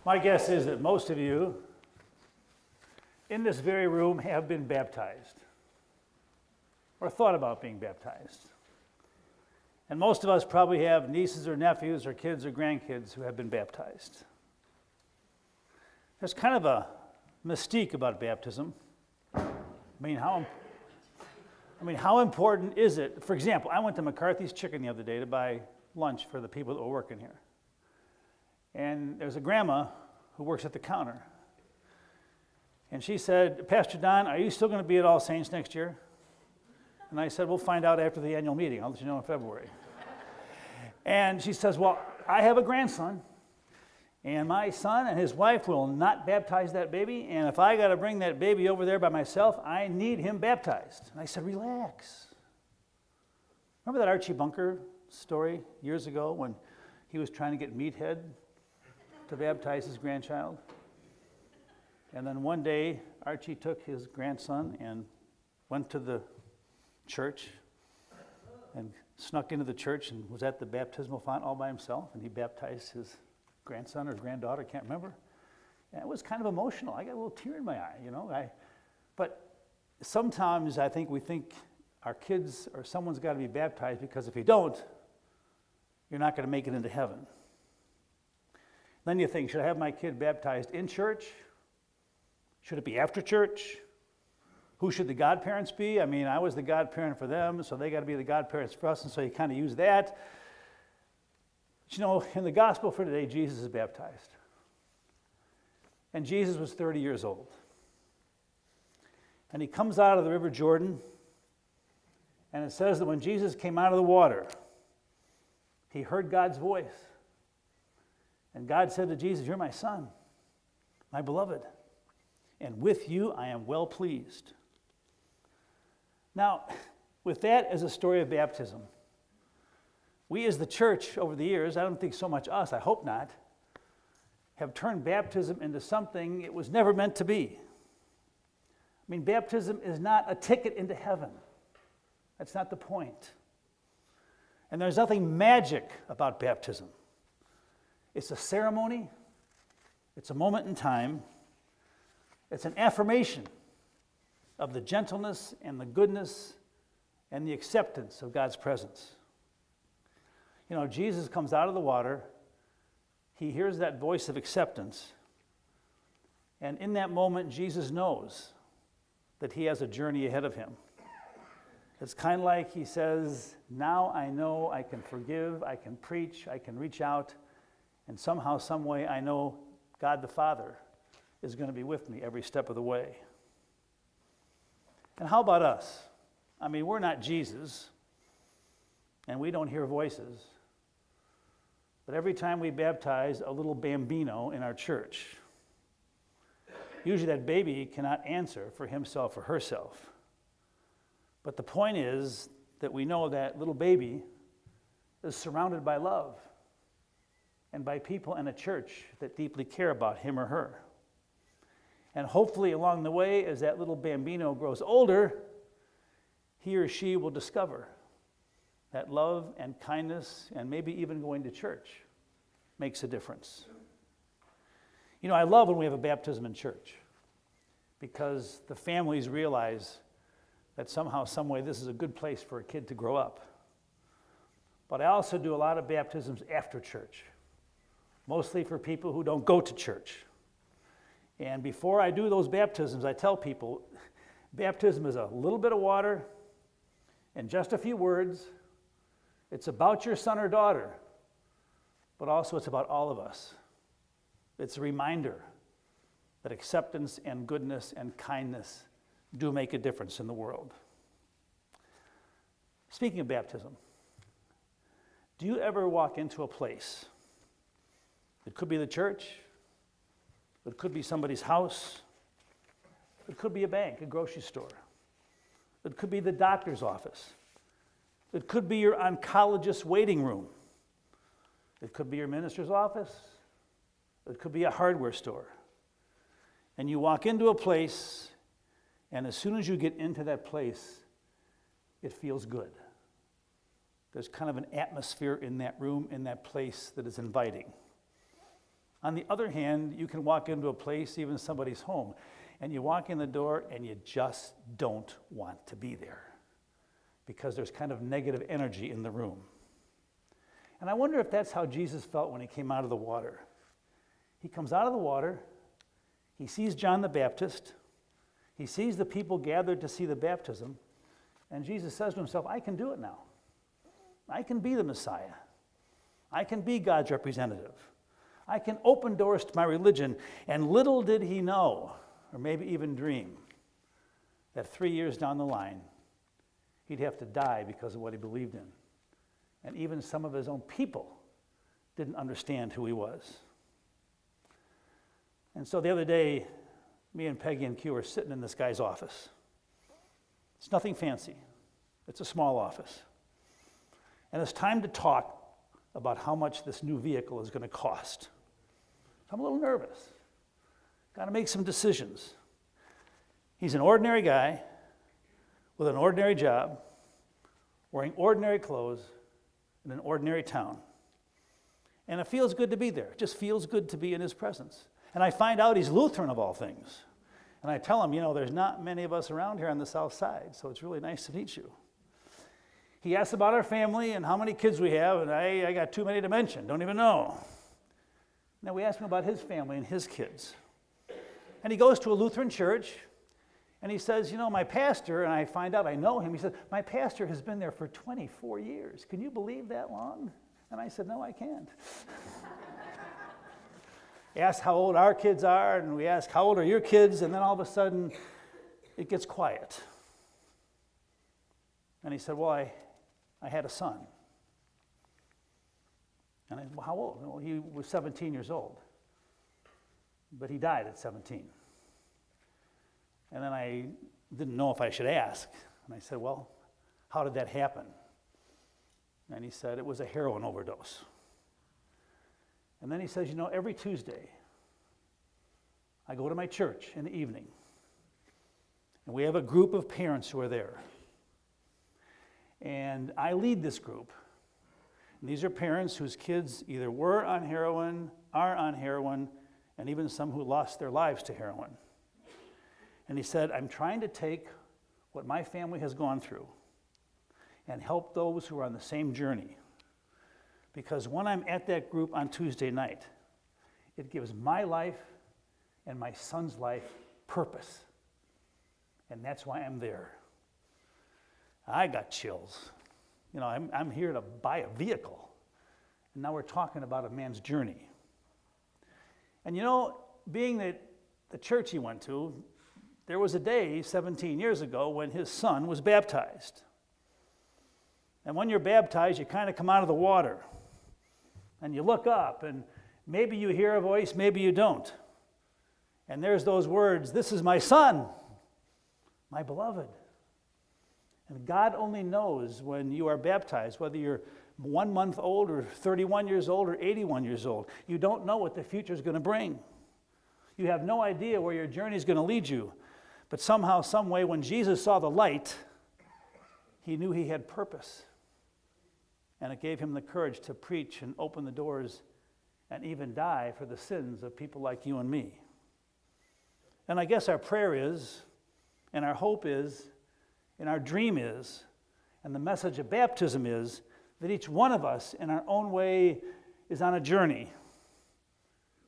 My guess is that most of you in this very room have been baptized or thought about being baptized. And most of us probably have nieces or nephews or kids or grandkids who have been baptized. There's kind of a mystique about baptism. I mean, how important is it? For example, I went to McCarthy's Chicken the other day to buy lunch for the people that were working here. And there's a grandma who works at the counter. And she said, Pastor Don, are you still going to be at All Saints next year? And I said, we'll find out after the annual meeting. I'll let you know in February. And she says, well, I have a grandson, and my son and his wife will not baptize that baby, and if I got to bring that baby over there by myself, I need him baptized. And I said, relax. Remember that Archie Bunker story years ago when he was trying to get Meathead to baptize his grandchild? And then one day, Archie took his grandson and went to the church and snuck into the church and was at the baptismal font all by himself, and he baptized his grandson or granddaughter, can't remember. And it was kind of emotional. I got a little tear in my eye, you know. But sometimes I think we think our kids or someone's got to be baptized because if you don't, you're not going to make it into heaven. Then you think, should I have my kid baptized in church? Should it be after church? Who should the godparents be? I mean, I was the godparent for them, so they got to be the godparents for us, and so you kind of use that. But you know, in the gospel for today, Jesus is baptized. And Jesus was 30 years old. And he comes out of the River Jordan, and it says that when Jesus came out of the water, he heard God's voice. And God said to Jesus, you're my son, my beloved, and with you I am well pleased. Now, with that as a story of baptism, we as the church over the years, I don't think so much us, I hope not, have turned baptism into something it was never meant to be. I mean, baptism is not a ticket into heaven. That's not the point. And there's nothing magic about baptism. It's a ceremony. It's a moment in time. It's an affirmation of the gentleness and the goodness and the acceptance of God's presence. You know, Jesus comes out of the water. He hears that voice of acceptance. And in that moment, Jesus knows that he has a journey ahead of him. It's kind of like he says, now I know I can forgive, I can preach, I can reach out, and somehow, some way, I know God the Father is going to be with me every step of the way. And how about us? I mean, we're not Jesus, and we don't hear voices. But every time we baptize a little bambino in our church, usually that baby cannot answer for himself or herself. But the point is that we know that little baby is surrounded by love and by people in a church that deeply care about him or her. And hopefully along the way, as that little bambino grows older, he or she will discover that love and kindness and maybe even going to church makes a difference. You know, I love when we have a baptism in church because the families realize that somehow, some way, this is a good place for a kid to grow up. But I also do a lot of baptisms after church, mostly for people who don't go to church. And before I do those baptisms, I tell people, baptism is a little bit of water and just a few words. It's about your son or daughter, but also it's about all of us. It's a reminder that acceptance and goodness and kindness do make a difference in the world. Speaking of baptism, do you ever walk into a place? It could be the church. It could be somebody's house. It could be a bank, a grocery store. It could be the doctor's office. It could be your oncologist's waiting room. It could be your minister's office. It could be a hardware store. And you walk into a place, and as soon as you get into that place, it feels good. There's kind of an atmosphere in that room, in that place that is inviting. On the other hand, you can walk into a place, even somebody's home, and you walk in the door and you just don't want to be there because there's kind of negative energy in the room. And I wonder if that's how Jesus felt when he came out of the water. He comes out of the water, he sees John the Baptist, he sees the people gathered to see the baptism, and Jesus says to himself, I can do it now. I can be the Messiah. I can be God's representative. I can open doors to my religion. And little did he know, or maybe even dream, that 3 years down the line, he'd have to die because of what he believed in. And even some of his own people didn't understand who he was. And so the other day, me and Peggy and Q were sitting in this guy's office. It's nothing fancy. It's a small office. And it's time to talk about how much this new vehicle is going to cost. I'm a little nervous. Got to make some decisions. He's an ordinary guy with an ordinary job, wearing ordinary clothes in an ordinary town. And it feels good to be there. It just feels good to be in his presence. And I find out he's Lutheran of all things. And I tell him, there's not many of us around here on the south side, so it's really nice to meet you. He asks about our family and how many kids we have, and I got too many to mention, don't even know. Now we ask him about his family and his kids. And he goes to a Lutheran church, and he says, my pastor, and I find out I know him, he says, my pastor has been there for 24 years. Can you believe that long? And I said, no, I can't. He asked how old our kids are, and we ask, how old are your kids? And then all of a sudden, it gets quiet. And he said, well, I had a son. And I said, well, how old? Well, he was 17 years old. But he died at 17. And then I didn't know if I should ask. And I said, well, how did that happen? And he said, it was a heroin overdose. And then he says, every Tuesday, I go to my church in the evening, and we have a group of parents who are there. And I lead this group. And these are parents whose kids either were on heroin, are on heroin, and even some who lost their lives to heroin. And he said, I'm trying to take what my family has gone through and help those who are on the same journey. Because when I'm at that group on Tuesday night, it gives my life and my son's life purpose. And that's why I'm there. I got chills. I'm here to buy a vehicle. And now we're talking about a man's journey. And being that the church he went to, there was a day 17 years ago when his son was baptized. And when you're baptized, you kind of come out of the water. And you look up, and maybe you hear a voice, maybe you don't. And there's those words, this is my son, my beloved. And God only knows when you are baptized, whether you're 1 month old or 31 years old or 81 years old. You don't know what the future is going to bring. You have no idea where your journey is going to lead you. But somehow, some way, when Jesus saw the light, he knew he had purpose. And it gave him the courage to preach and open the doors and even die for the sins of people like you and me. And I guess our prayer is, and our hope is, and our dream is, and the message of baptism is, that each one of us in our own way is on a journey.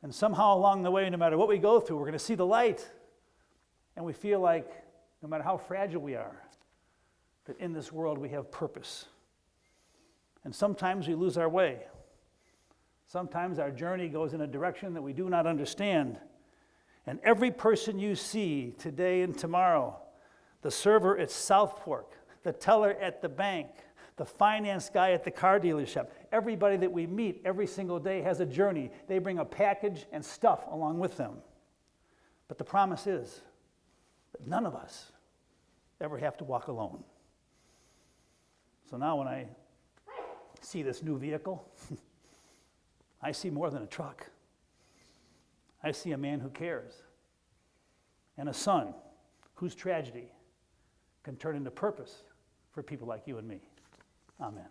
And somehow along the way, no matter what we go through, we're going to see the light. And we feel like, no matter how fragile we are, that in this world we have purpose. And sometimes we lose our way. Sometimes our journey goes in a direction that we do not understand. And every person you see today and tomorrow, the server at South Fork, the teller at the bank, the finance guy at the car dealership, everybody that we meet every single day has a journey. They bring a package and stuff along with them. But the promise is that none of us ever have to walk alone. So now when I see this new vehicle, I see more than a truck. I see a man who cares, and a son whose tragedy can turn into purpose for people like you and me. Amen.